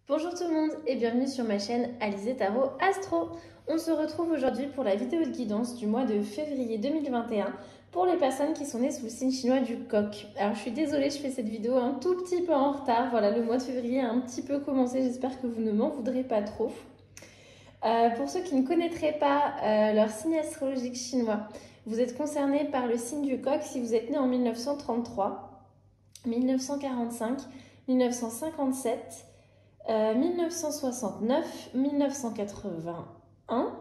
Bonjour tout le monde et bienvenue sur ma chaîne Alizé Tarot Astro. On se retrouve aujourd'hui pour la vidéo de guidance du mois de février 2021 pour les personnes qui sont nées sous le signe chinois du coq. Alors je suis désolée, je fais cette vidéo un tout petit peu en retard. Voilà, le mois de février a un petit peu commencé, j'espère que vous ne m'en voudrez pas trop. Pour ceux qui ne connaîtraient pas leur signe astrologique chinois, vous êtes concernés par le signe du coq si vous êtes né en 1933, 1945, 1957, 1969, 1981,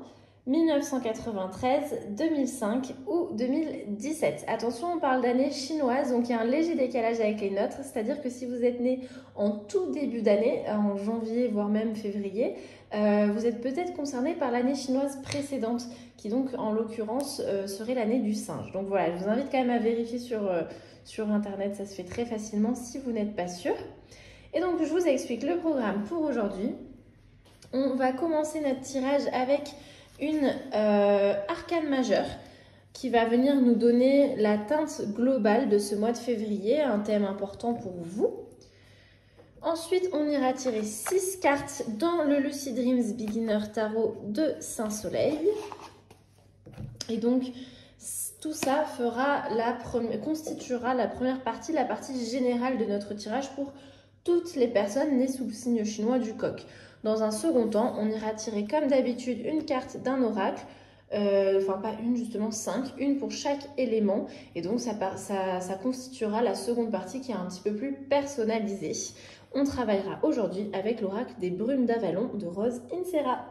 1993, 2005 ou 2017. Attention, on parle d'années chinoises, donc il y a un léger décalage avec les nôtres, c'est-à-dire que si vous êtes né en tout début d'année, en janvier voire même février, vous êtes peut-être concerné par l'année chinoise précédente, qui donc en l'occurrence serait l'année du singe. Donc voilà, je vous invite quand même à vérifier sur internet, ça se fait très facilement si vous n'êtes pas sûr. Et donc je vous explique le programme pour aujourd'hui. On va commencer notre tirage avec une arcane majeure qui va venir nous donner la teinte globale de ce mois de février, un thème important pour vous. Ensuite, on ira tirer 6 cartes dans le Lucid Dreams Beginner Tarot de Saint-Soleil. Et donc, tout ça constituera la première partie, la partie générale de notre tirage pour toutes les personnes nées sous le signe chinois du coq. Dans un second temps, on ira tirer comme d'habitude une carte d'un oracle, enfin pas une justement, 5, une pour chaque élément. Et donc ça constituera la seconde partie qui est un petit peu plus personnalisée. On travaillera aujourd'hui avec l'oracle des brumes d'Avalon de Rose Insera.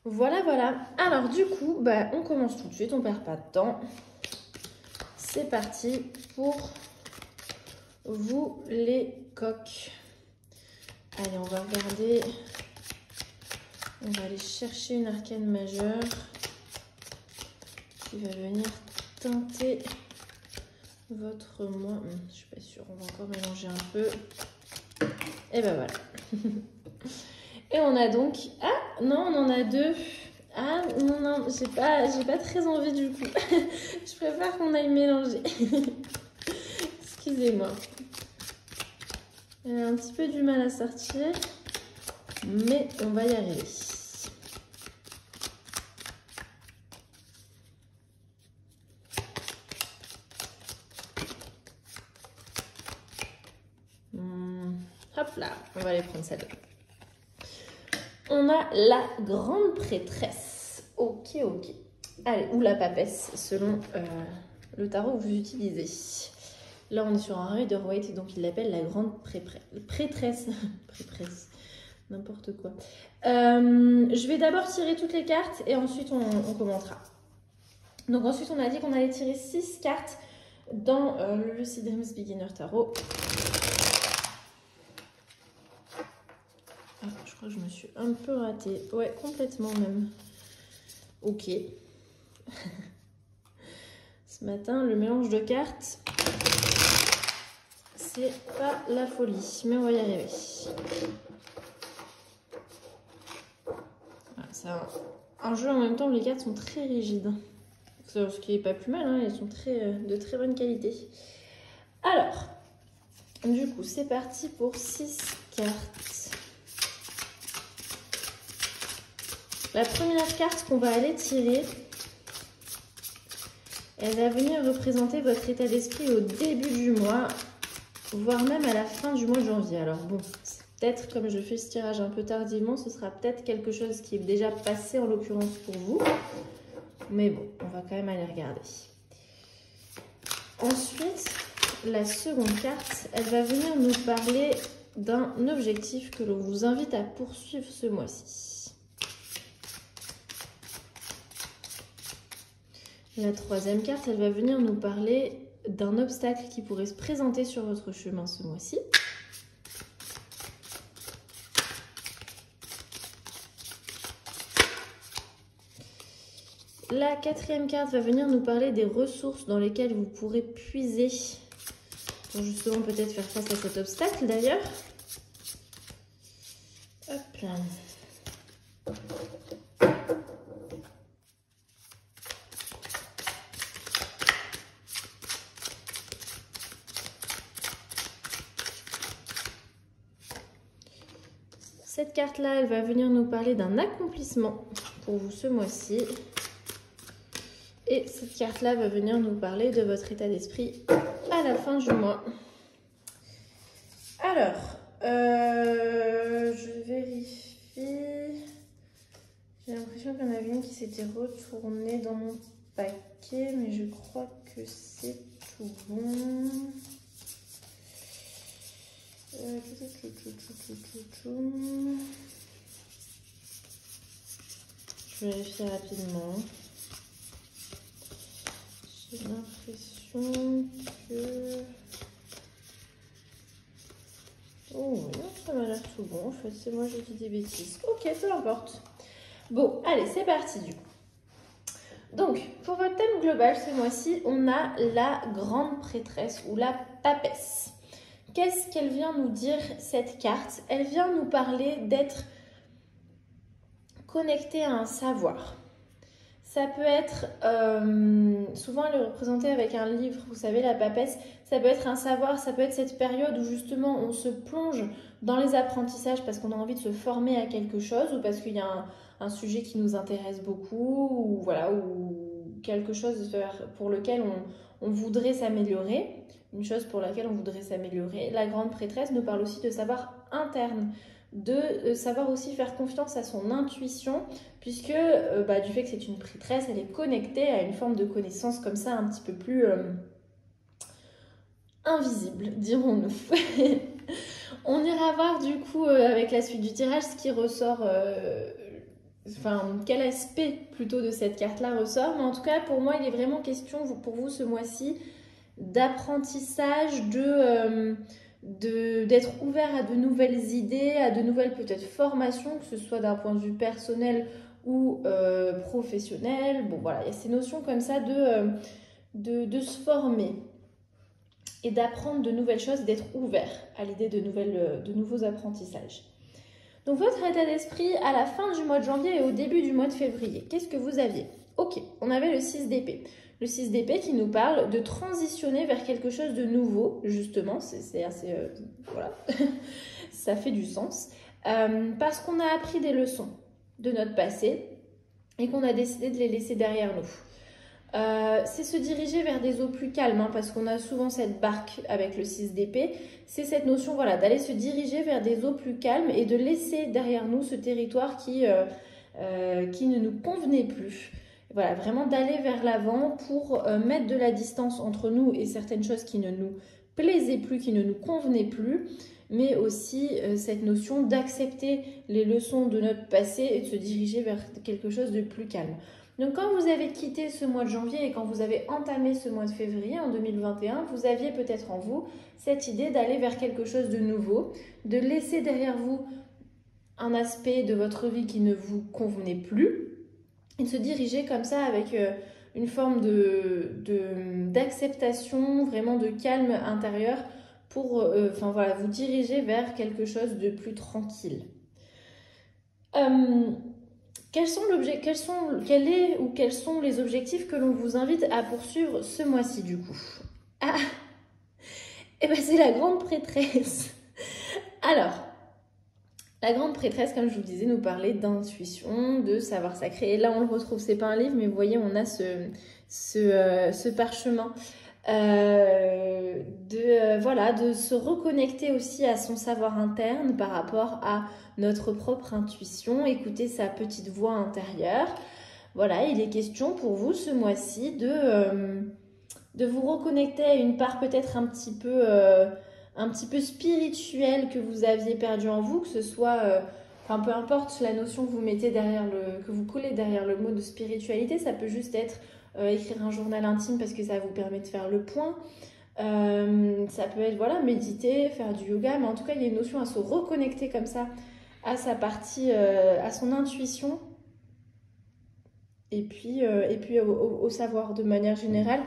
Voilà, voilà. Alors du coup, on commence tout de suite, on perd pas de temps. C'est parti pour vous les coqs. Allez, on va regarder. On va aller chercher une arcane majeure qui va venir teinter votre mois. Je suis pas sûre, on va encore mélanger un peu. Et ben voilà. Et on a donc... Ah non, on en a deux. Ah non, j'ai pas très envie du coup. Je préfère qu'on aille mélanger. Excusez-moi. Elle a un petit peu du mal à sortir, mais on va y arriver. Hop là, on va aller prendre celle-là. On a la grande prêtresse. Ok. Allez, ou la papesse, selon le tarot que vous utilisez. Là, on est sur un Rider-Waite, donc il l'appelle la grande prêtresse. Prêtresse, n'importe quoi. Je vais d'abord tirer toutes les cartes et ensuite on commentera. Donc ensuite, on a dit qu'on allait tirer 6 cartes dans le Lucid Dreams Beginner Tarot. Ah, je crois que je me suis un peu ratée. Ouais, complètement même. Ok. Ce matin, le mélange de cartes... c'est pas la folie, mais on va y arriver. Voilà, c'est un jeu en même temps où les cartes sont très rigides. Ce qui est pas plus mal, hein, elles sont de très bonne qualité. Alors, du coup, c'est parti pour 6 cartes. La première carte qu'on va aller tirer, elle va venir représenter votre état d'esprit au début du mois, voire même à la fin du mois de janvier. Alors bon, peut-être comme je fais ce tirage un peu tardivement, ce sera peut-être quelque chose qui est déjà passé en l'occurrence pour vous. Mais bon, on va quand même aller regarder. Ensuite, la seconde carte, elle va venir nous parler d'un objectif que l'on vous invite à poursuivre ce mois-ci. La troisième carte, elle va venir nous parler d'un obstacle qui pourrait se présenter sur votre chemin ce mois-ci. La quatrième carte va venir nous parler des ressources dans lesquelles vous pourrez puiser pour justement peut-être faire face à cet obstacle d'ailleurs. Hop là. Cette carte-là, elle va venir nous parler d'un accomplissement pour vous ce mois-ci. Et cette carte-là va venir nous parler de votre état d'esprit à la fin du mois. Alors, je vérifie. J'ai l'impression qu'il y en avait une qui s'était retournée dans mon paquet, mais je crois que c'est tout bon. Je vérifie rapidement. J'ai l'impression que... Oh oui, ça m'a l'air tout bon. En fait, c'est moi qui dis des bêtises. Ok, peu importe. Bon, allez, c'est parti du coup. Donc, pour votre thème global ce mois-ci, on a la grande prêtresse ou la papesse. Qu'est-ce qu'elle vient nous dire cette carte? Elle vient nous parler d'être connecté à un savoir. Ça peut être, souvent elle est représentée avec un livre, vous savez, la papesse, ça peut être un savoir, ça peut être cette période où justement on se plonge dans les apprentissages parce qu'on a envie de se former à quelque chose ou parce qu'il y a un sujet qui nous intéresse beaucoup ou voilà, ou quelque chose pour lequel on voudrait s'améliorer, une chose pour laquelle on voudrait s'améliorer. La grande prêtresse nous parle aussi de savoir interne, de savoir aussi faire confiance à son intuition, puisque du fait que c'est une prêtresse, elle est connectée à une forme de connaissance comme ça un petit peu plus invisible, dirons-nous. On ira voir du coup avec la suite du tirage ce qui ressort, quel aspect plutôt de cette carte-là ressort, mais en tout cas pour moi il est vraiment question pour vous ce mois-ci d'apprentissage, d'être ouvert à de nouvelles idées, à de nouvelles peut-être formations, que ce soit d'un point de vue personnel ou professionnel. Bon voilà, il y a ces notions comme ça de se former et d'apprendre de nouvelles choses, d'être ouvert à l'idée de nouveaux apprentissages. Donc votre état d'esprit à la fin du mois de janvier et au début du mois de février, qu'est-ce que vous aviez? Ok, on avait le 6 d'épée. Le 6 d'épée qui nous parle de transitionner vers quelque chose de nouveau, justement, c'est assez... voilà, ça fait du sens. Parce qu'on a appris des leçons de notre passé et qu'on a décidé de les laisser derrière nous. C'est se diriger vers des eaux plus calmes, hein, parce qu'on a souvent cette barque avec le 6 d'épée. C'est cette notion voilà, d'aller se diriger vers des eaux plus calmes et de laisser derrière nous ce territoire qui ne nous convenait plus. Voilà, vraiment d'aller vers l'avant pour mettre de la distance entre nous et certaines choses qui ne nous plaisaient plus, qui ne nous convenaient plus, mais aussi cette notion d'accepter les leçons de notre passé et de se diriger vers quelque chose de plus calme. Donc quand vous avez quitté ce mois de janvier et quand vous avez entamé ce mois de février en 2021, vous aviez peut-être en vous cette idée d'aller vers quelque chose de nouveau, de laisser derrière vous un aspect de votre vie qui ne vous convenait plus, et de se diriger comme ça avec une forme d'acceptation, vraiment de calme intérieur pour vous diriger vers quelque chose de plus tranquille. Quels sont les objectifs que l'on vous invite à poursuivre ce mois-ci du coup? C'est la grande prêtresse. Alors, la grande prêtresse, comme je vous disais, nous parlait d'intuition, de savoir sacré. Et là, on le retrouve, c'est pas un livre, mais vous voyez, on a ce parchemin. De se reconnecter aussi à son savoir interne par rapport à notre propre intuition, écouter sa petite voix intérieure. Voilà, il est question pour vous ce mois-ci de vous reconnecter à une part peut-être un petit peu spirituelle que vous aviez perdue en vous, que ce soit, peu importe la notion que vous mettez que vous collez derrière le mot de spiritualité, ça peut juste être écrire un journal intime parce que ça vous permet de faire le point. Ça peut être méditer, faire du yoga, mais en tout cas il y a une notion à se reconnecter comme ça à sa partie, à son intuition et puis au savoir de manière générale.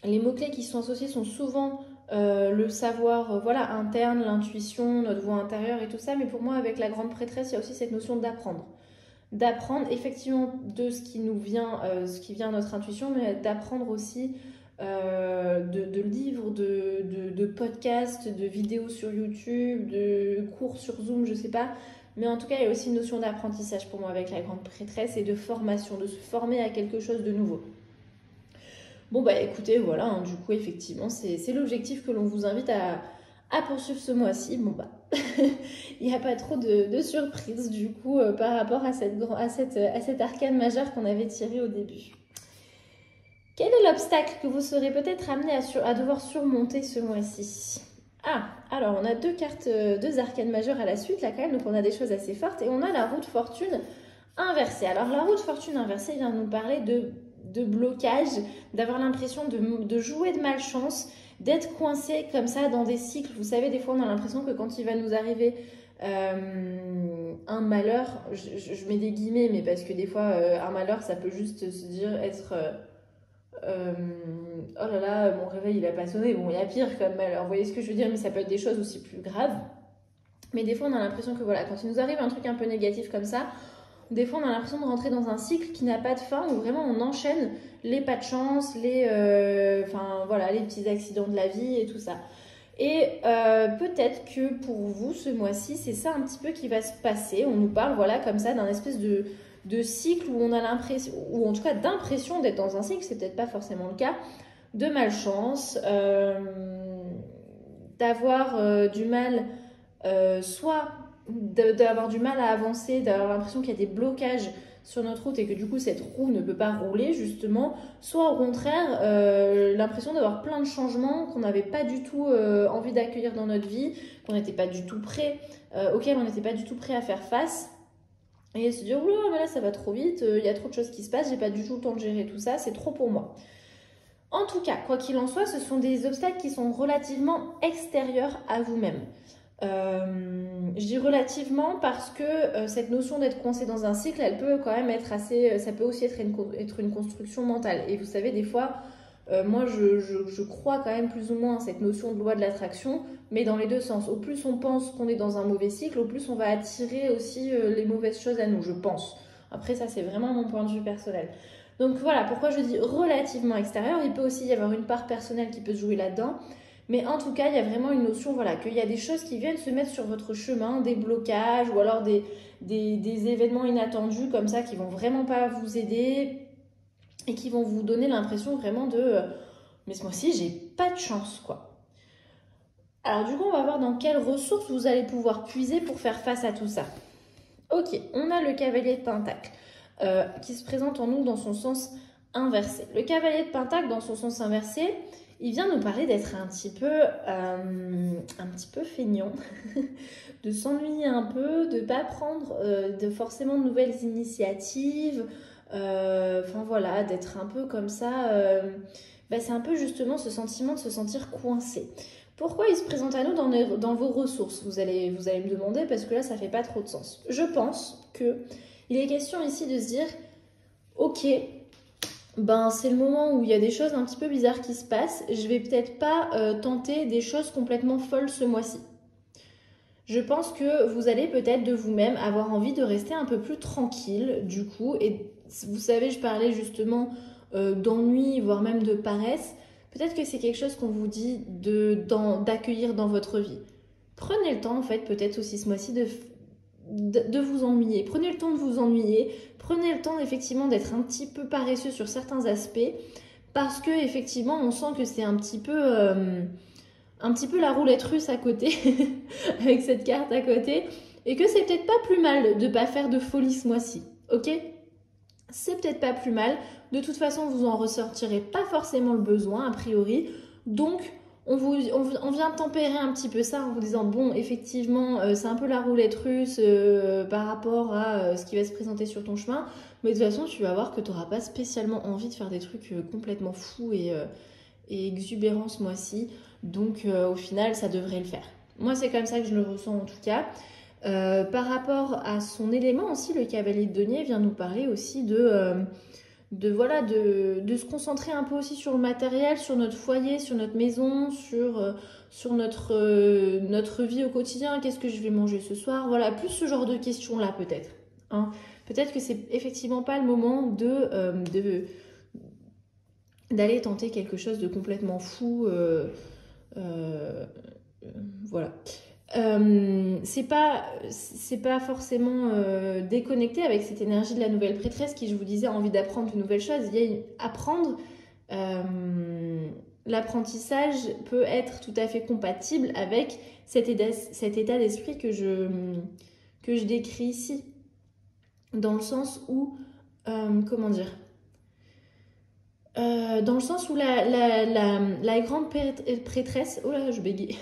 Les mots-clés qui sont associés sont souvent le savoir interne, l'intuition, notre voix intérieure et tout ça, mais pour moi avec la grande prêtresse il y a aussi cette notion d'apprendre effectivement de ce qui nous vient, ce qui vient à notre intuition, mais d'apprendre aussi de livres, de podcasts, de vidéos sur YouTube, de cours sur Zoom, je sais pas. Mais en tout cas, il y a aussi une notion d'apprentissage pour moi avec la grande prêtresse et de formation, de se former à quelque chose de nouveau. Bon, bah écoutez, voilà, hein, du coup, effectivement, c'est l'objectif que l'on vous invite à poursuivre ce mois-ci. Bon, bah, il n'y a pas trop de surprises, du coup, par rapport à cet arcane majeur qu'on avait tiré au début. Quel est l'obstacle que vous serez peut-être amené à devoir surmonter ce mois-ci? Ah, alors on a deux arcanes majeures à la suite, là quand même, donc on a des choses assez fortes. Et on a la roue de fortune inversée. Alors la roue de fortune inversée vient nous parler de blocage, d'avoir l'impression de jouer de malchance, d'être coincé comme ça dans des cycles. Vous savez, des fois on a l'impression que quand il va nous arriver un malheur, je mets des guillemets, mais parce que des fois un malheur ça peut juste se dire être... oh là là, mon réveil il a pas sonné. Bon, il y a pire comme malheur, vous voyez ce que je veux dire, mais ça peut être des choses aussi plus graves. Mais des fois, on a l'impression que voilà, quand il nous arrive un truc un peu négatif comme ça, des fois, on a l'impression de rentrer dans un cycle qui n'a pas de fin, où vraiment on enchaîne les pas de chance, les petits accidents de la vie et tout ça. Et peut-être que pour vous, ce mois-ci, c'est ça un petit peu qui va se passer. On nous parle, voilà, comme ça, d'un espèce de cycle où on a l'impression, ou en tout cas d'impression d'être dans un cycle, c'est peut-être pas forcément le cas, de malchance, d'avoir du mal, soit d'avoir du mal à avancer, d'avoir l'impression qu'il y a des blocages sur notre route et que du coup cette roue ne peut pas rouler justement, soit au contraire l'impression d'avoir plein de changements qu'on n'avait pas du tout envie d'accueillir dans notre vie, qu'on n'était pas du tout prêt, auxquels on n'était pas du tout prêt à faire face. Et se dire, oula, mais là ça va trop vite, il y a trop de choses qui se passent, j'ai pas du tout le temps de gérer tout ça, c'est trop pour moi. En tout cas, quoi qu'il en soit, ce sont des obstacles qui sont relativement extérieurs à vous-même. Je dis relativement parce que cette notion d'être coincé dans un cycle, elle peut quand même être assez... ça peut aussi être une construction mentale. Et vous savez, des fois, moi, je crois quand même plus ou moins à cette notion de loi de l'attraction, mais dans les deux sens. Au plus on pense qu'on est dans un mauvais cycle, au plus on va attirer aussi les mauvaises choses à nous, je pense. Après, ça, c'est vraiment mon point de vue personnel. Donc voilà, pourquoi je dis relativement extérieur. Il peut aussi y avoir une part personnelle qui peut se jouer là-dedans. Mais en tout cas, il y a vraiment une notion, voilà, qu'il y a des choses qui viennent se mettre sur votre chemin, des blocages ou alors des événements inattendus comme ça qui vont vraiment pas vous aider et qui vont vous donner l'impression vraiment de mais ce mois-ci, j'ai pas de chance, quoi. Alors du coup, on va voir dans quelles ressources vous allez pouvoir puiser pour faire face à tout ça. Ok, on a le cavalier de Pentacle qui se présente en nous dans son sens inversé. Le cavalier de Pentacle dans son sens inversé, il vient nous parler d'être un petit peu feignant, de s'ennuyer un peu, de ne pas prendre forcément de nouvelles initiatives, enfin voilà, d'être un peu comme ça. C'est un peu justement ce sentiment de se sentir coincé. Pourquoi il se présente à nous dans vos ressources, vous allez me demander, parce que là, ça fait pas trop de sens. Je pense qu'il est question ici de se dire, ok, c'est le moment où il y a des choses un petit peu bizarres qui se passent. Je vais peut-être pas tenter des choses complètement folles ce mois-ci. Je pense que vous allez peut-être de vous-même avoir envie de rester un peu plus tranquille, du coup. Et vous savez, je parlais justement d'ennui, voire même de paresse. Peut-être que c'est quelque chose qu'on vous dit d'accueillir dans votre vie. Prenez le temps, en fait, peut-être aussi ce mois-ci de vous ennuyer. Prenez le temps de vous ennuyer. Prenez le temps, effectivement, d'être un petit peu paresseux sur certains aspects. Parce que, effectivement, on sent que c'est un petit peu la roulette russe à côté, avec cette carte à côté. Et que c'est peut-être pas plus mal de ne pas faire de folie ce mois-ci. Ok ? C'est peut-être pas plus mal. De toute façon, vous en ressortirez pas forcément le besoin, a priori. Donc, on vient tempérer un petit peu ça en vous disant, bon, effectivement, c'est un peu la roulette russe par rapport à ce qui va se présenter sur ton chemin. Mais de toute façon, tu vas voir que tu n'auras pas spécialement envie de faire des trucs complètement fous et exubérants ce mois-ci. Donc, au final, ça devrait le faire. Moi, c'est comme ça que je le ressens en tout cas. Par rapport à son élément aussi, le cavalier de denier vient nous parler aussi de se concentrer un peu aussi sur le matériel, sur notre foyer, sur notre maison, sur notre vie au quotidien. Qu'est-ce que je vais manger ce soir? Voilà, plus ce genre de questions-là peut-être. Hein. Peut-être que c'est effectivement pas le moment d'aller tenter quelque chose de complètement fou. Voilà. C'est pas forcément déconnecté avec cette énergie de la nouvelle prêtresse qui, je vous disais, a envie d'apprendre de nouvelles choses. Apprendre, l'apprentissage peut être tout à fait compatible avec cet état d'esprit que je décris ici. Dans le sens où, comment dire, dans le sens où la grande prêtresse, oh là je bégaye,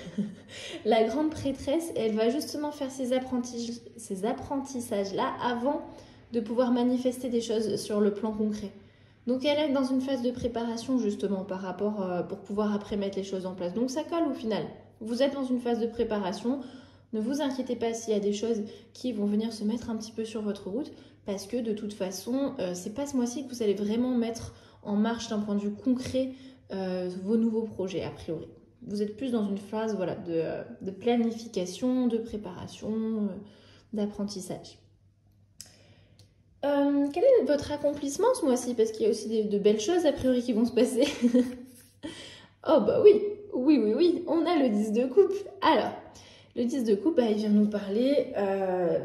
la grande prêtresse, elle va justement faire ces apprentissages-là avant de pouvoir manifester des choses sur le plan concret. Donc elle est dans une phase de préparation justement par rapport, pour pouvoir après mettre les choses en place. Donc ça colle au final. Vous êtes dans une phase de préparation. Ne vous inquiétez pas s'il y a des choses qui vont venir se mettre un petit peu sur votre route, parce que de toute façon, c'est pas ce mois-ci que vous allez vraiment mettre en marche d'un point de vue concret vos nouveaux projets a priori. Vous êtes plus dans une phase voilà, de planification, de préparation, d'apprentissage. Quel est votre accomplissement ce mois-ci? Parce qu'il y a aussi de belles choses a priori qui vont se passer. Oh bah oui, on a le 10 de coupe. Alors, le 10 de coupe, il vient nous parler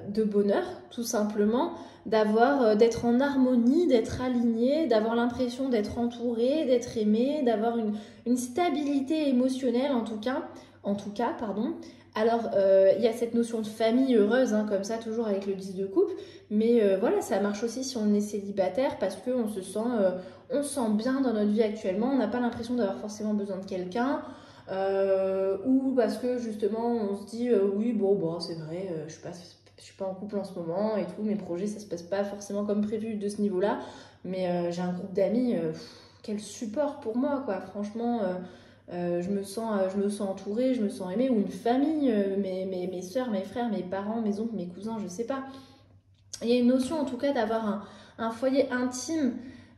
de bonheur, tout simplement, d'être en harmonie, d'être aligné, d'avoir l'impression d'être entouré, d'être aimé, d'avoir une stabilité émotionnelle en tout cas. Alors, il y a cette notion de famille heureuse, hein, comme ça, toujours avec le 10 de coupe. Mais voilà, ça marche aussi si on est célibataire parce qu'on se sent bien dans notre vie actuellement. On n'a pas l'impression d'avoir forcément besoin de quelqu'un. Ou parce que justement, on se dit oui, bon, c'est vrai, je suis pas en couple en ce moment et tout. Mes projets, ça se passe pas forcément comme prévu de ce niveau-là. Mais j'ai un groupe d'amis, quel support pour moi, quoi. Franchement... je me sens entourée, je me sens aimée, ou une famille, mes soeurs, mes frères, mes parents, mes oncles, mes cousins, je sais pas. Il y a une notion en tout cas d'avoir un foyer intime.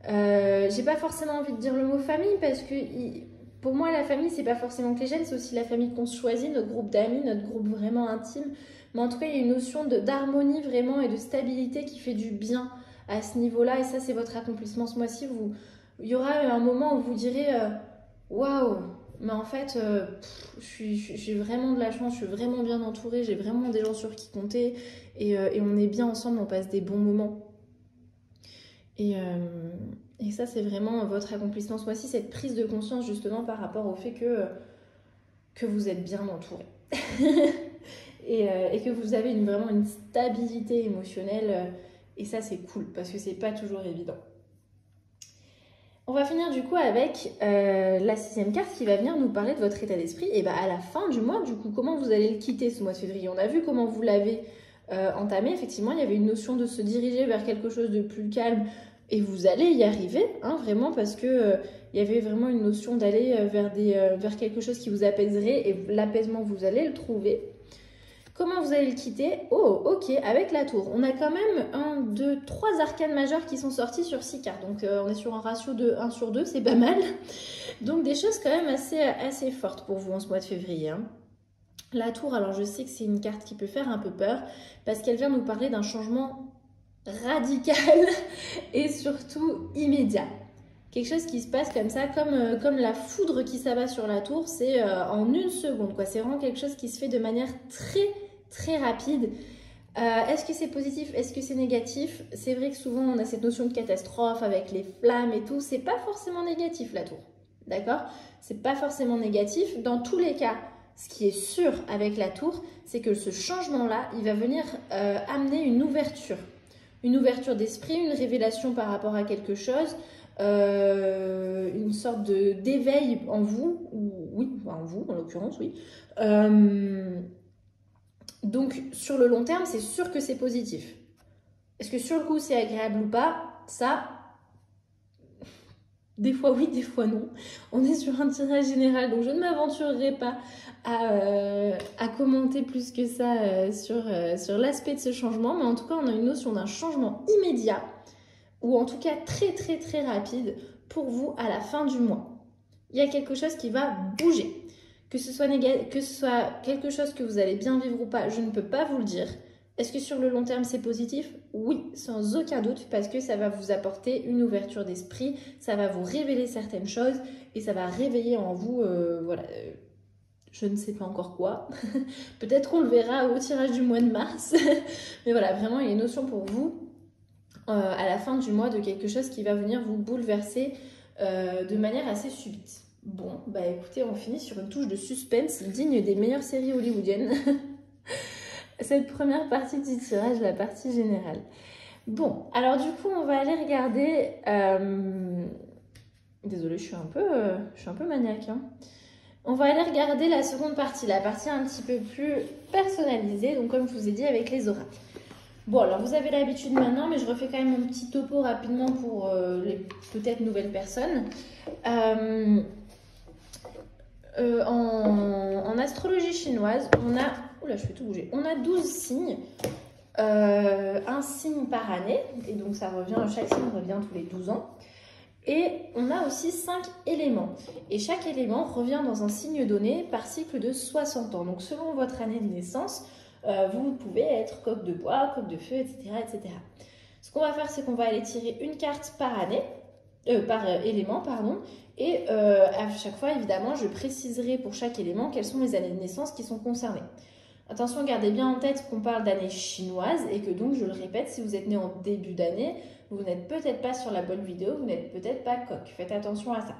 J'ai pas forcément envie de dire le mot famille parce que pour moi la famille c'est pas forcément que les gènes, c'est aussi la famille qu'on se choisit, notre groupe d'amis, notre groupe vraiment intime. Mais en tout cas il y a une notion d'harmonie vraiment et de stabilité qui fait du bien à ce niveau-là, et ça c'est votre accomplissement ce mois-ci. Il y aura un moment où vous direz waouh, mais en fait, j'ai vraiment de la chance, je suis vraiment bien entourée, j'ai vraiment des gens sur qui compter et on est bien ensemble, on passe des bons moments. Et ça, c'est vraiment votre accomplissement ce mois-ci, cette prise de conscience justement par rapport au fait que vous êtes bien entouré et que vous avez vraiment une stabilité émotionnelle. Et ça, c'est cool parce que c'est pas toujours évident. On va finir du coup avec la 6e carte qui va venir nous parler de votre état d'esprit. Et à la fin du mois, du coup, comment vous allez le quitter ce mois de février? On a vu comment vous l'avez entamé. Effectivement, il y avait une notion de se diriger vers quelque chose de plus calme. Et vous allez y arriver, hein, vraiment, parce que il y avait vraiment une notion d'aller vers quelque chose qui vous apaiserait. Et l'apaisement, vous allez le trouver. Comment vous allez le quitter? Oh, ok, avec la tour. On a quand même 1, 2, 3 arcanes majeures qui sont sortis sur 6 cartes. Donc on est sur un ratio de 1 sur 2, c'est pas mal. Donc des choses quand même assez fortes pour vous en ce mois de février. Hein. La tour, alors je sais que c'est une carte qui peut faire un peu peur parce qu'elle vient nous parler d'un changement radical et surtout immédiat. Quelque chose qui se passe comme ça, comme la foudre qui s'abat sur la tour, c'est en 1 seconde, quoi. C'est vraiment quelque chose qui se fait de manière très rapide. Est-ce que c'est positif? Est-ce que c'est négatif? C'est vrai que souvent on a cette notion de catastrophe avec les flammes et tout. C'est pas forcément négatif la tour, d'accord? C'est pas forcément négatif. Dans tous les cas, ce qui est sûr avec la tour, c'est que ce changement-là, il va venir amener une ouverture d'esprit, une révélation par rapport à quelque chose. Une sorte d'éveil en vous, en vous en l'occurrence, oui. Donc sur le long terme, c'est sûr que c'est positif. Est-ce que sur le coup c'est agréable ou pas? Ça, des fois oui, des fois non. On est sur un tirage général, donc je ne m'aventurerai pas à commenter plus que ça sur l'aspect de ce changement, mais en tout cas on a une notion d'un changement immédiat, ou en tout cas très rapide pour vous à la fin du mois. Il y a quelque chose qui va bouger. Que ce soit quelque chose que vous allez bien vivre ou pas, je ne peux pas vous le dire. Est-ce que sur le long terme, c'est positif? Oui, sans aucun doute, parce que ça va vous apporter une ouverture d'esprit, ça va vous révéler certaines choses et ça va réveiller en vous, voilà, je ne sais pas encore quoi. Peut-être qu'on le verra au tirage du mois de mars. Mais voilà, vraiment, il y a une notion pour vous à la fin du mois de quelque chose qui va venir vous bouleverser de manière assez subite. Bon, bah écoutez, on finit sur une touche de suspense digne des meilleures séries hollywoodiennes. Cette première partie du tirage, la partie générale. Bon, alors du coup, on va aller regarder... Désolée, je suis un peu maniaque. Hein. On va aller regarder la seconde partie, la partie un petit peu plus personnalisée, donc comme je vous ai dit, avec les oracles. Bon, alors vous avez l'habitude maintenant, mais je refais quand même un petit topo rapidement pour les peut-être nouvelles personnes. En astrologie chinoise, on a... Oula, je fais tout bouger. On a 12 signes, un signe par année, et donc ça revient, chaque signe revient tous les 12 ans. Et on a aussi 5 éléments. Et chaque élément revient dans un signe donné par cycle de 60 ans. Donc selon votre année de naissance, vous pouvez être coq de bois, coq de feu, etc. etc. Ce qu'on va faire, c'est qu'on va aller tirer une carte par année, par élément, pardon. Et à chaque fois, évidemment, je préciserai pour chaque élément quelles sont les années de naissance qui sont concernées. Attention, gardez bien en tête qu'on parle d'année chinoise et que donc, je le répète, si vous êtes né en début d'année, vous n'êtes peut-être pas sur la bonne vidéo, vous n'êtes peut-être pas coq. Faites attention à ça.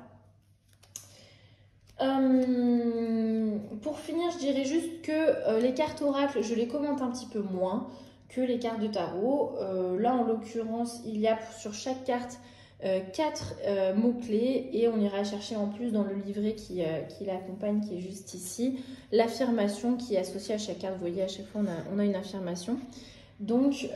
Pour finir, je dirais juste que les cartes oracles, je les commente un petit peu moins que les cartes de tarot. Là, en l'occurrence, il y a sur chaque carte 4 mots-clés et on ira chercher en plus dans le livret qui l'accompagne, qui est juste ici, l'affirmation qui est associée à chaque carte. Vous voyez, à chaque fois, on a une affirmation. Donc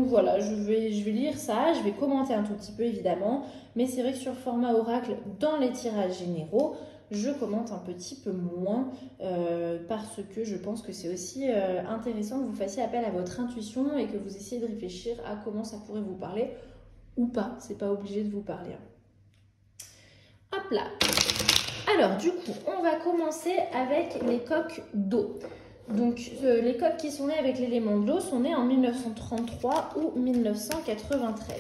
voilà, je vais lire ça, je vais commenter un tout petit peu évidemment, mais c'est vrai que sur le format oracle, dans les tirages généraux, je commente un petit peu moins parce que je pense que c'est aussi intéressant que vous fassiez appel à votre intuition et que vous essayez de réfléchir à comment ça pourrait vous parler ou pas, c'est pas obligé de vous parler. Hop là. Alors du coup, on va commencer avec les coqs d'eau. Donc, les coqs qui sont nés avec l'élément de l'eau sont nés en 1933 ou 1993.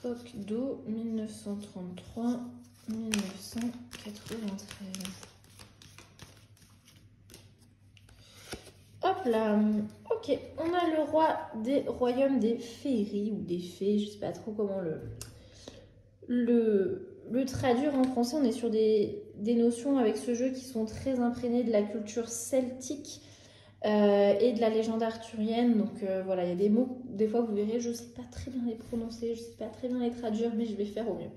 Coq d'eau, 1933, 1993. Hop là, ok, on a le roi des royaumes des féeries ou des fées, je sais pas trop comment le traduire en français. On est sur des notions avec ce jeu qui sont très imprégnées de la culture celtique et de la légende arthurienne. Donc voilà, il y a des mots, des fois vous verrez, je ne sais pas très bien les prononcer, je ne sais pas très bien les traduire, mais je vais faire au mieux.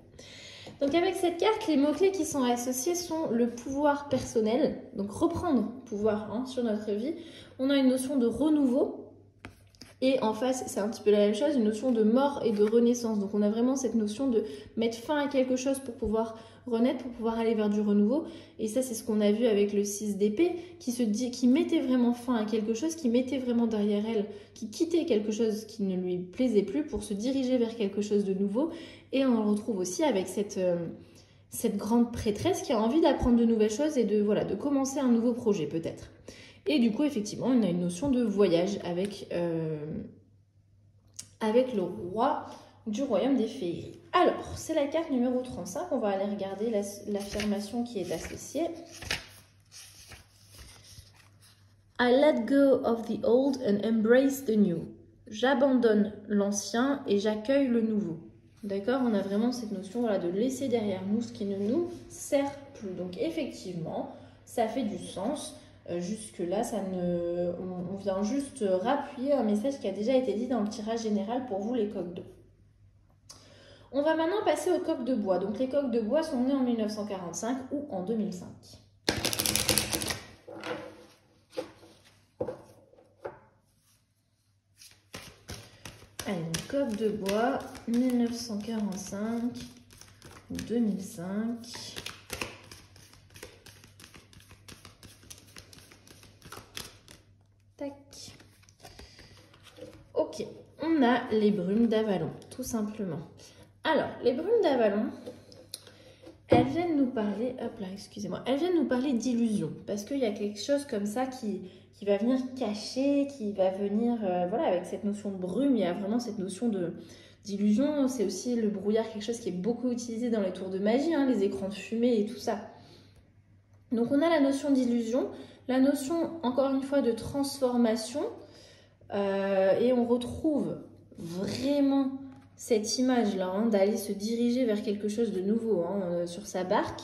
Donc avec cette carte, les mots-clés qui sont associés sont le pouvoir personnel, donc reprendre pouvoir sur notre vie. On a une notion de renouveau. Et en face, c'est un petit peu la même chose, une notion de mort et de renaissance. Donc on a vraiment cette notion de mettre fin à quelque chose pour pouvoir renaître, pour pouvoir aller vers du renouveau. Et ça, c'est ce qu'on a vu avec le 6 d'épée, qui mettait vraiment fin à quelque chose, qui mettait vraiment derrière elle, qui quittait quelque chose qui ne lui plaisait plus pour se diriger vers quelque chose de nouveau. Et on le retrouve aussi avec cette grande prêtresse qui a envie d'apprendre de nouvelles choses et de commencer un nouveau projet peut-être. Et du coup, effectivement, on a une notion de voyage avec le roi du royaume des féeries. Alors, c'est la carte numéro 35. On va aller regarder l'affirmation qui est associée. I let go of the old and embrace the new. J'abandonne l'ancien et j'accueille le nouveau. D'accord? On a vraiment cette notion de laisser derrière nous ce qui ne nous sert plus. Donc, effectivement, ça fait du sens. Jusque-là, on vient juste rappuyer un message qui a déjà été dit dans le tirage général pour vous, les coqs d'eau. On va maintenant passer aux coqs de bois. Donc, les coqs de bois sont nés en 1945 ou en 2005. Allez, donc, coq de bois, 1945 ou 2005. Tac. Ok, on a les brumes d'Avalon, tout simplement. Alors, les brumes d'Avalon, Elles viennent nous parler, hop là, excusez-moi, elles viennent nous parler d'illusion, parce qu'il y a quelque chose comme ça qui va venir cacher, qui va venir, voilà, avec cette notion de brume, il y a vraiment cette notion d'illusion. C'est aussi le brouillard, quelque chose qui est beaucoup utilisé dans les tours de magie, hein, les écrans de fumée et tout ça. Donc on a la notion d'illusion, la notion, encore une fois, de transformation, et on retrouve vraiment cette image-là, hein, d'aller se diriger vers quelque chose de nouveau, hein, sur sa barque.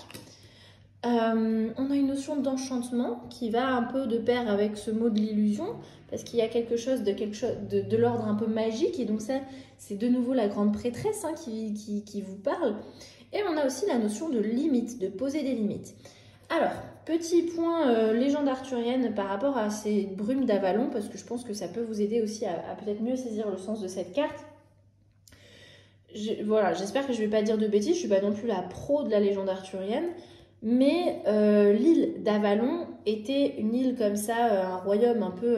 On a une notion d'enchantement qui va un peu de pair avec ce mot de l'illusion, parce qu'il y a quelque chose de l'ordre un peu magique, et donc ça, c'est de nouveau la grande prêtresse, hein, qui vous parle. Et on a aussi la notion de limite, de poser des limites. Alors, petit point légende arthurienne par rapport à ces brumes d'Avalon, parce que je pense que ça peut vous aider aussi à peut-être mieux saisir le sens de cette carte. Voilà, j'espère que je ne vais pas dire de bêtises, je ne suis pas non plus la pro de la légende arthurienne, mais l'île d'Avalon était une île comme ça, un royaume un peu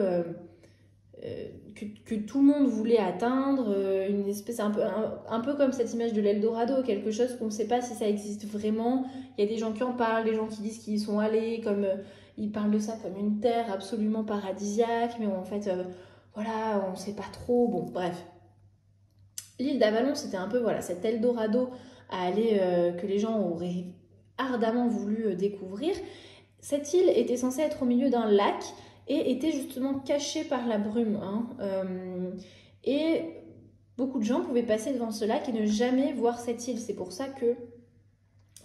que tout le monde voulait atteindre, une espèce un peu comme cette image de l'Eldorado, quelque chose qu'on ne sait pas si ça existe vraiment. Il y a des gens qui en parlent, des gens qui disent qu'ils y sont allés, comme ils parlent de ça comme une terre absolument paradisiaque, mais en fait, voilà, on ne sait pas trop. Bon, bref. L'île d'Avalon, c'était un peu, voilà, cet Eldorado à aller, que les gens auraient ardemment voulu découvrir. Cette île était censée être au milieu d'un lac et était justement cachée par la brume, hein. Et beaucoup de gens pouvaient passer devant ce lac et ne jamais voir cette île. C'est pour ça que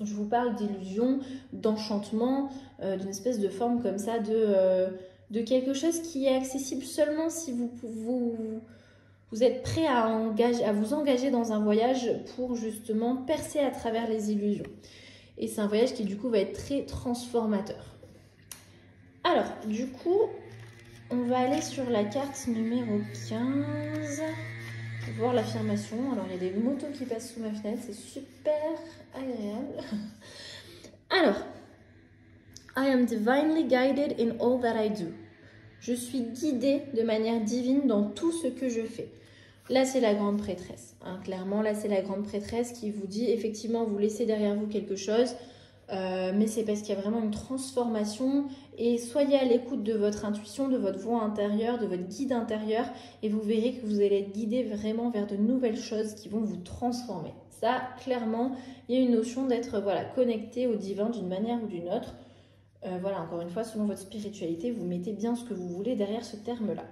je vous parle d'illusion, d'enchantement, d'une espèce de forme comme ça de quelque chose qui est accessible seulement si vous êtes prêt à vous engager dans un voyage pour justement percer à travers les illusions. Et c'est un voyage qui du coup va être très transformateur. Alors, du coup, on va aller sur la carte numéro 15, voir l'affirmation. Alors, il y a des motos qui passent sous ma fenêtre, c'est super agréable. Alors, I am divinely guided in all that I do. Je suis guidée de manière divine dans tout ce que je fais. Là, c'est la grande prêtresse. Hein, clairement, là, c'est la grande prêtresse qui vous dit, effectivement, vous laissez derrière vous quelque chose, mais c'est parce qu'il y a vraiment une transformation. Et soyez à l'écoute de votre intuition, de votre voix intérieure, de votre guide intérieur, et vous verrez que vous allez être guidé vraiment vers de nouvelles choses qui vont vous transformer. Ça, clairement, il y a une notion d'être connecté au divin d'une manière ou d'une autre. Voilà, encore une fois, selon votre spiritualité, vous mettez bien ce que vous voulez derrière ce terme-là.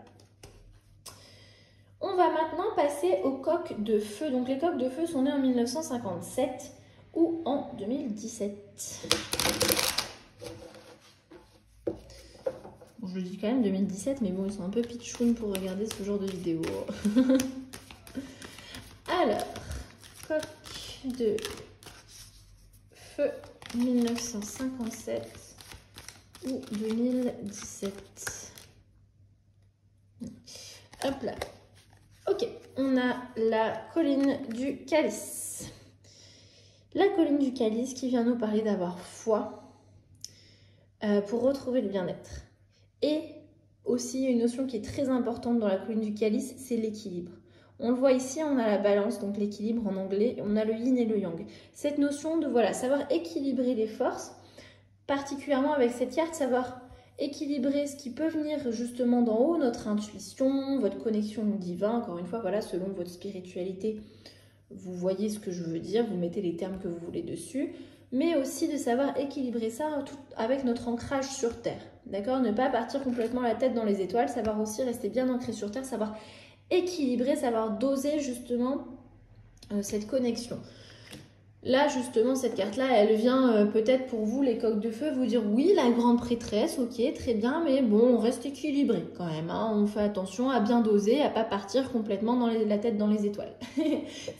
On va maintenant passer aux coqs de feu. Donc les coqs de feu sont nés en 1957 ou en 2017. Bon, je le dis quand même 2017, mais bon, ils sont un peu pitchounes pour regarder ce genre de vidéo. Alors, coq de feu 1957 ou 2017. Hop là. Ok, on a la colline du calice. La colline du calice qui vient nous parler d'avoir foi pour retrouver le bien-être. Et aussi une notion qui est très importante dans la colline du calice, c'est l'équilibre. On le voit ici, on a la balance, donc l'équilibre en anglais, on a le yin et le yang. Cette notion de savoir équilibrer les forces, particulièrement avec cette carte, savoir équilibrer ce qui peut venir justement d'en haut, notre intuition, votre connexion au divin, encore une fois, selon votre spiritualité, vous voyez ce que je veux dire, vous mettez les termes que vous voulez dessus, mais aussi de savoir équilibrer ça avec notre ancrage sur Terre, d'accord? Ne pas partir complètement la tête dans les étoiles, savoir aussi rester bien ancré sur Terre, savoir équilibrer, savoir doser justement cette connexion. Là, justement, cette carte-là, elle vient peut-être pour vous, les coqs de feu, vous dire oui, la grande prêtresse, ok, très bien, mais bon, on reste équilibré quand même. Hein, on fait attention à bien doser, à pas partir complètement dans la tête dans les étoiles.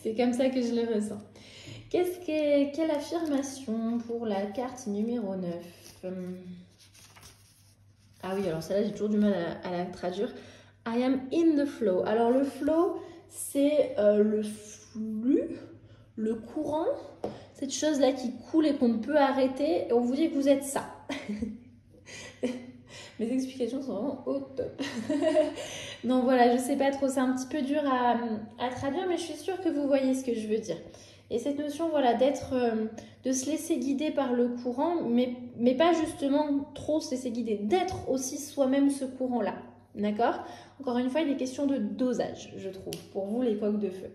C'est comme ça que je le ressens. Quelle affirmation pour la carte numéro 9 ? Ah oui, alors celle-là, j'ai toujours du mal à la traduire. I am in the flow. Alors, le flow, c'est le flux, le courant, cette chose-là qui coule et qu'on ne peut arrêter, et on vous dit que vous êtes ça. Mes explications sont vraiment au top. Donc voilà, je sais pas trop, c'est un petit peu dur à traduire, mais je suis sûre que vous voyez ce que je veux dire. Et cette notion, voilà, de se laisser guider par le courant, mais pas justement trop se laisser guider, d'être aussi soi-même ce courant-là. D'accord? Encore une fois, il est question de dosage, je trouve, pour vous, les coqs de feu.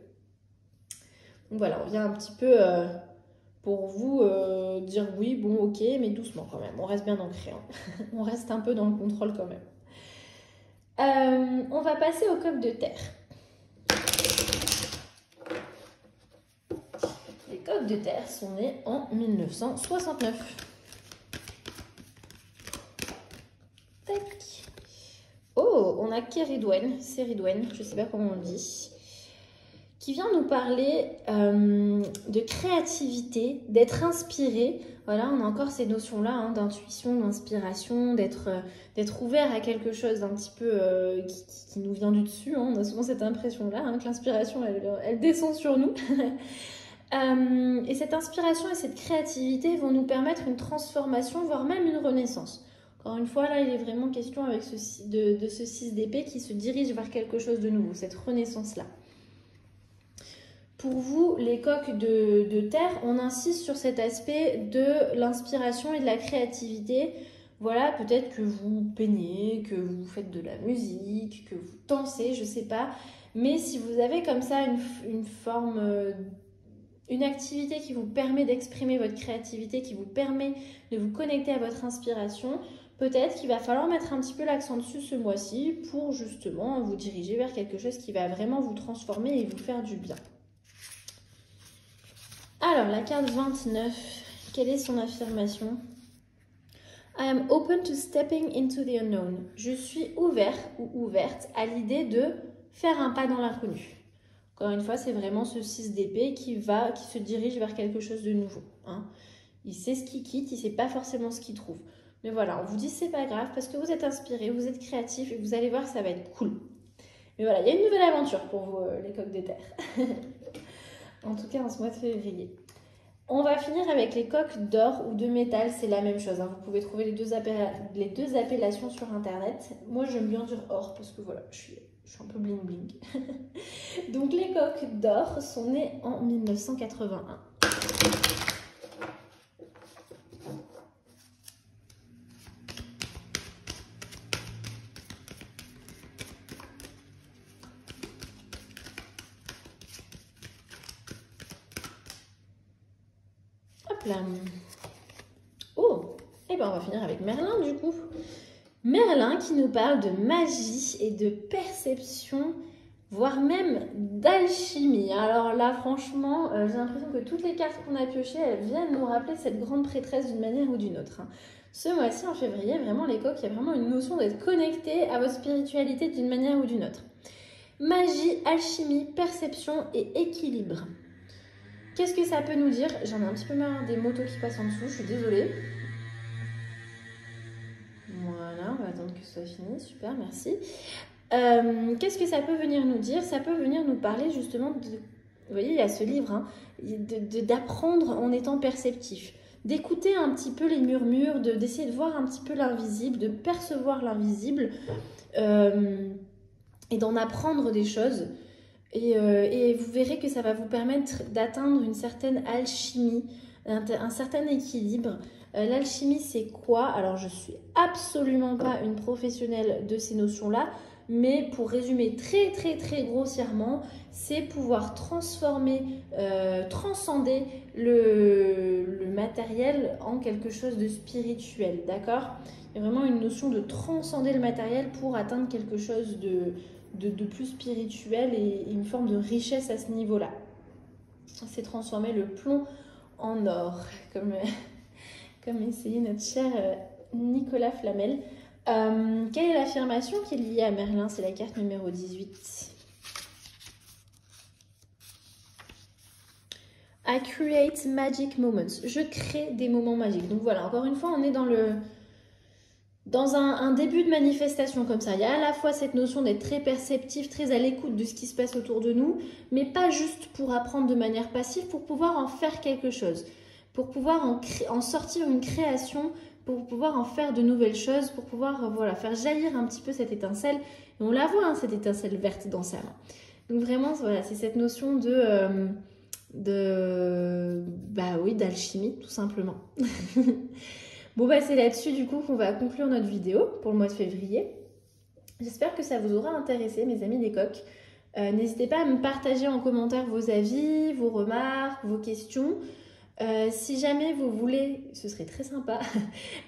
Donc voilà, on vient un petit peu pour vous dire oui, bon, ok, mais doucement quand même. On reste bien ancré. Hein. On reste un peu dans le contrôle quand même. On va passer aux coqs de terre. Les coqs de terre sont nés en 1969. Tac. Oh, on a Keridwen, Seridwen, je ne sais pas comment on le dit, qui vient nous parler de créativité, d'être inspiré. Voilà, on a encore ces notions-là hein, d'intuition, d'inspiration, d'être ouvert à quelque chose d'un petit peu qui nous vient du dessus. Hein. On a souvent cette impression-là hein, que l'inspiration, elle descend sur nous. Et cette inspiration et cette créativité vont nous permettre une transformation, voire même une renaissance. Encore une fois, là, il est vraiment question avec de ce 6 d'épée qui se dirige vers quelque chose de nouveau, cette renaissance-là. Pour vous, les coqs de terre, on insiste sur cet aspect de l'inspiration et de la créativité. Voilà, peut-être que vous peignez, que vous faites de la musique, que vous dansez, je ne sais pas. Mais si vous avez comme ça une forme, une activité qui vous permet d'exprimer votre créativité, qui vous permet de vous connecter à votre inspiration, peut-être qu'il va falloir mettre un petit peu l'accent dessus ce mois-ci pour justement vous diriger vers quelque chose qui va vraiment vous transformer et vous faire du bien. Alors, la carte 29, quelle est son affirmation? I am open to stepping into the unknown. Je suis ouvert ou ouverte à l'idée de faire un pas dans l'inconnu. Encore une fois, c'est vraiment ce 6 d'épée qui se dirige vers quelque chose de nouveau. Hein. Il sait ce qu'il quitte, il ne sait pas forcément ce qu'il trouve. Mais voilà, on vous dit c'est pas grave parce que vous êtes inspiré, vous êtes créatif et vous allez voir que ça va être cool. Mais voilà, il y a une nouvelle aventure pour vous, les coqs de terre. En tout cas, en ce mois de février. On va finir avec les coqs d'or ou de métal, c'est la même chose. Hein. Vous pouvez trouver les deux appellations sur internet. Moi, j'aime bien dire or parce que voilà, je suis un peu bling bling. Donc, les coqs d'or sont nés en 1981. Hop là. Oh, et ben on va finir avec Merlin du coup. Merlin qui nous parle de magie et de perception, voire même d'alchimie. Alors là, franchement, j'ai l'impression que toutes les cartes qu'on a piochées, elles viennent nous rappeler cette grande prêtresse d'une manière ou d'une autre. Ce mois-ci, en février, vraiment les coqs, il y a vraiment une notion d'être connecté à votre spiritualité d'une manière ou d'une autre. Magie, alchimie, perception et équilibre. Qu'est-ce que ça peut nous dire? J'en ai un petit peu marre des motos qui passent en dessous, je suis désolée. Voilà, on va attendre que ce soit fini. Super, merci. Qu'est-ce que ça peut venir nous dire? Ça peut venir nous parler justement de... Vous voyez, il y a ce livre, hein, d'apprendre en étant perceptif. D'écouter un petit peu les murmures, d'essayer de voir un petit peu l'invisible, de percevoir l'invisible et d'en apprendre des choses. Et vous verrez que ça va vous permettre d'atteindre une certaine alchimie, un certain équilibre. L'alchimie, c'est quoi? Alors, je ne suis absolument pas une professionnelle de ces notions-là, mais pour résumer très très très grossièrement, c'est pouvoir transformer, transcender le matériel en quelque chose de spirituel, d'accord? Il y a vraiment une notion de transcender le matériel pour atteindre quelque chose de plus spirituel et une forme de richesse à ce niveau-là. C'est transformer le plomb en or, comme essayait notre cher Nicolas Flamel. Quelle est l'affirmation qui est liée à Merlin? C'est la carte numéro 18. I create magic moments. Je crée des moments magiques. Donc voilà, encore une fois, on est dans un début de manifestation comme ça. Il y a à la fois cette notion d'être très perceptif, très à l'écoute de ce qui se passe autour de nous, mais pas juste pour apprendre de manière passive, pour pouvoir en faire quelque chose, pour pouvoir en sortir une création, pour pouvoir en faire de nouvelles choses, pour pouvoir faire jaillir un petit peu cette étincelle. Et on la voit, hein, cette étincelle verte dans sa main. Donc vraiment, voilà, c'est cette notion bah oui, d'alchimie, tout simplement. Bon, bah c'est là-dessus du coup qu'on va conclure notre vidéo pour le mois de février. J'espère que ça vous aura intéressé, mes amis des coqs. N'hésitez pas à me partager en commentaire vos avis, vos remarques, vos questions. Si jamais vous voulez, ce serait très sympa,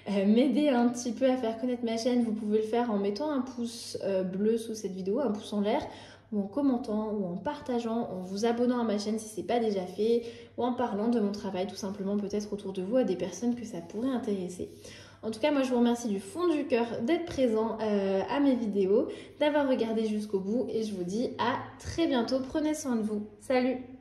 m'aider un petit peu à faire connaître ma chaîne, vous pouvez le faire en mettant un pouce bleu sous cette vidéo, un pouce en l'air, ou en commentant, ou en partageant, en vous abonnant à ma chaîne si ce n'est pas déjà fait, ou en parlant de mon travail tout simplement peut-être autour de vous à des personnes que ça pourrait intéresser. En tout cas, moi je vous remercie du fond du cœur d'être présent à mes vidéos, d'avoir regardé jusqu'au bout et je vous dis à très bientôt. Prenez soin de vous. Salut!